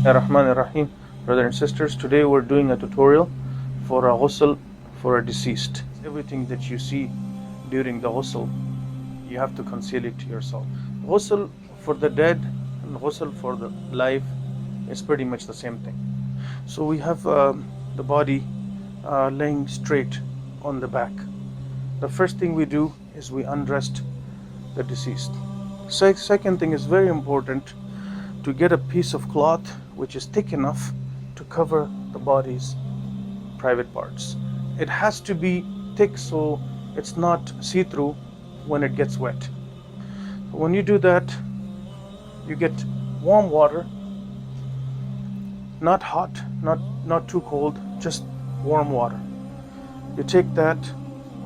Bismillahirrahmanirrahim. Brothers and sisters, today we're doing a tutorial for a ghusl for a deceased. Everything that you see during the ghusl, you have to conceal it to yourself. Ghusl for the dead and ghusl for the life is pretty much the same thing. So we have the body laying straight on the back. The first thing we do is we undress the deceased. Second thing is very important, to get a piece of cloth which is thick enough to cover the body's private parts. It has to be thick so it's not see-through when it gets wet. When you do that, you get warm water, not hot, not too cold, just warm water. You take that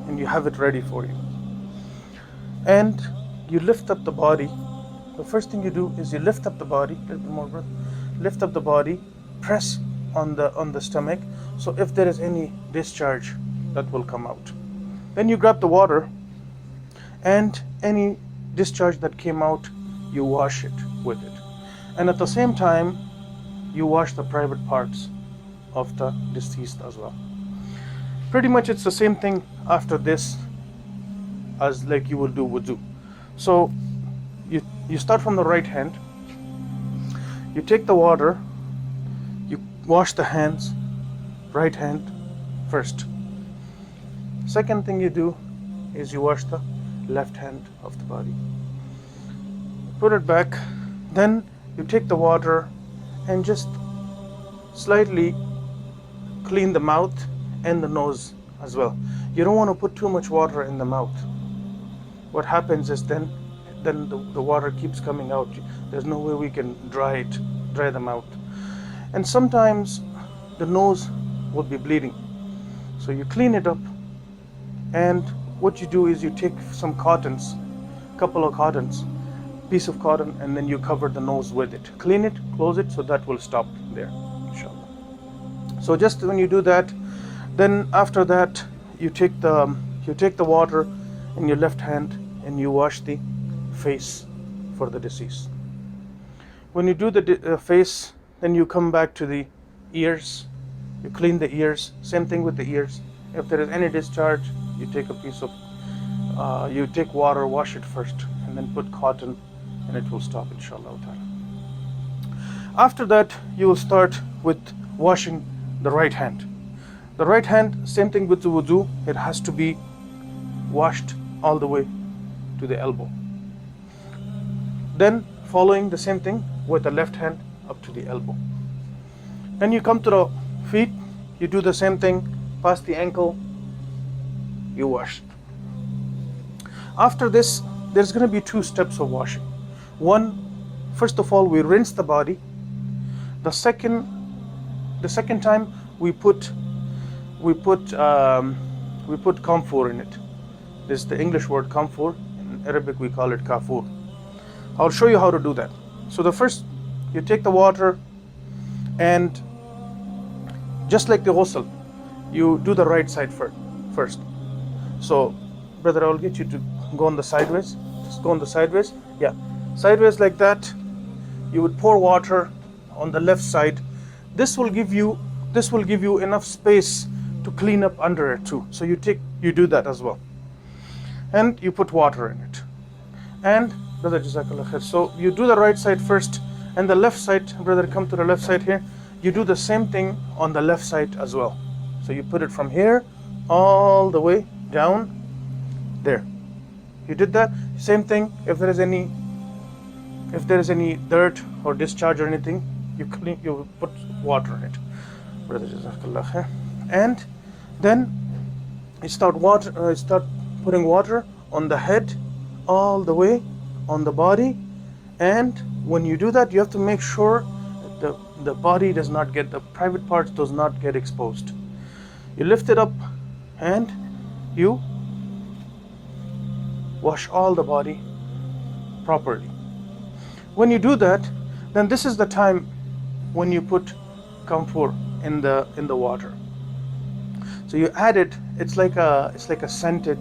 and you have it ready for you. And you lift up the body. The first thing you do is you lift up the body, a little bit more breath. Lift up the body, press on the stomach, so if there is any discharge, that will come out. Then you grab the water, and any discharge that came out, you wash it with it. And at the same time, you wash the private parts of the deceased as well. Pretty much it's the same thing after this as like you will do wudu. So you start from the right hand, you take the water, you wash the hands, right hand first. Second thing you do is you wash the left hand of the body. Put it back, then you take the water and just slightly clean the mouth and the nose as well. You don't want to put too much water in the mouth. What happens is then the water keeps coming out. There's no way we can dry the mouth. And sometimes the nose will be bleeding. So you clean it up, and what you do is you take some cottons, couple of cottons, piece of cotton, and then you cover the nose with it. Clean it, close it, so that will stop there, inshallah. So just when you do that, then after that you take the water in your left hand and you wash the face for the deceased. When you do the face, then you come back to the ears, you clean the ears, same thing with the ears. If there is any discharge, you take a piece of you take water, wash it first, and then put cotton, and it will stop, inshallah ta'ala. After that, you will start with washing the right hand. The right hand, same thing with the wudu, it has to be washed all the way to the elbow. Then following the same thing with the left hand up to the elbow. Then you come to the feet, you do the same thing, past the ankle, you wash. After this, there's going to be two steps of washing. One, first of all, we rinse the body. The second time we put camphor in it. This is the English word camphor. In Arabic we call it kafur. I'll show you how to do that. So the first, you take the water, and just like the ghusl, you do the right side first. So brother, I'll get you to go on the sideways. Just go on the sideways. Yeah, sideways like that. You would pour water on the left side. This will give you enough space to clean up under it too. So you do that as well. And you put water in it. And brother, jazakallah khair. So you do the right side first, and the left side, brother, come to the left side here. You do the same thing on the left side as well. So you put it from here all the way down there. You did that. Same thing. If there is any dirt or discharge or anything, you put water in it. Brother, jazakallah khair. And then you start putting water on the head all the way on the body. And when you do that, you have to make sure that the body does not get, the private parts does not get exposed. You lift it up and you wash all the body properly. When you do that, then this is the time when you put camphor in the water. So you add it. It's like a scent. It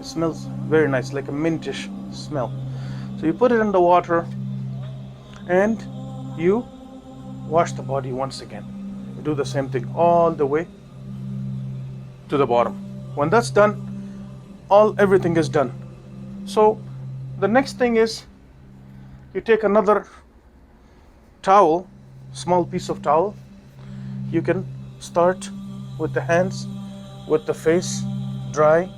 smells very nice, like a mintish smell. So you put it in the water, and you wash the body once again. You do the same thing all the way to the bottom. When that's done, everything is done. So the next thing is, you take another towel, small piece of towel. You can start with the hands, with the face, dry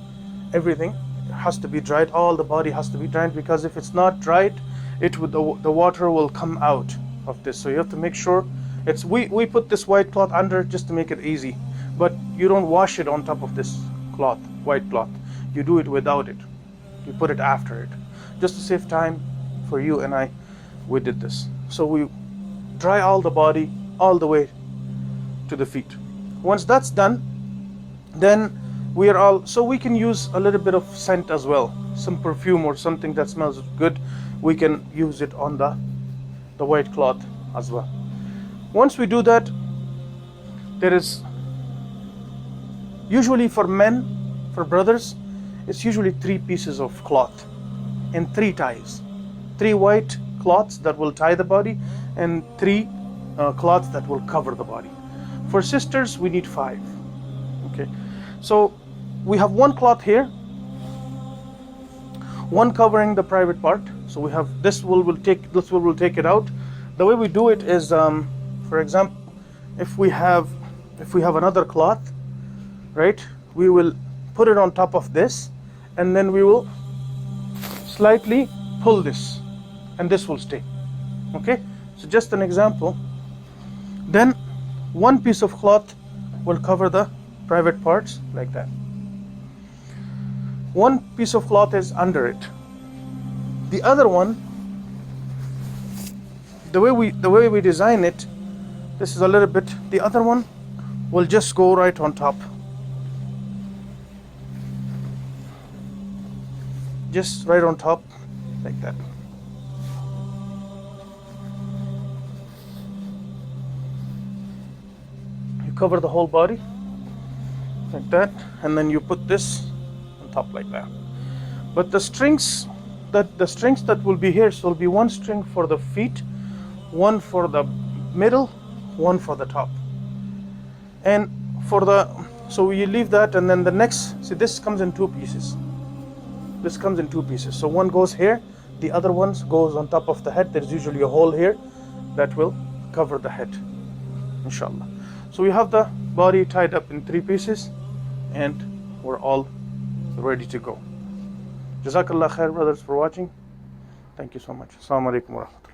everything. It has to be dried. All the body has to be dried, because if it's not dried, the water will come out of this. So you have to make sure it's. We put this white cloth under just to make it easy, but you don't wash it on top of this cloth, white cloth. You do it without it. You put it after it, just to save time for you and I. We did this. So we dry all the body all the way to the feet. Once that's done, then we are all, so we can use a little bit of scent as well, some perfume or something that smells good. We can use it on the white cloth as well. Once we do that, there is usually, for men, for brothers, it's usually 3 pieces of cloth and 3 ties, 3 white cloths that will tie the body, and 3 cloths that will cover the body. For sisters, we need 5. Okay, so we have 1 cloth here, 1 covering the private part. So we have this wool will take it out. The way we do it is, for example, if we have another cloth, right, we will put it on top of this, and then we will slightly pull this, and this will stay. Okay, so just an example. Then 1 piece of cloth will cover the private parts like that. 1 piece of cloth is under it. The other one, the way we design it, this is a little bit. The other one will just go right on top, just right on top, like that. You cover the whole body like that, and then you put this on top like that. But the strings that will be here, so will be 1 string for the feet, 1 for the middle, 1 for the top. And so you leave that, and then the next, see, this comes in 2 pieces. This comes in 2 pieces. So 1 goes here, the other one goes on top of the head. There's usually a hole here that will cover the head, inshallah. So we have the body tied up in 3 pieces, and we're all ready to go. Jazakallah khair, brothers, for watching. Thank you so much. Assalamu alaikum wa rahmatullah.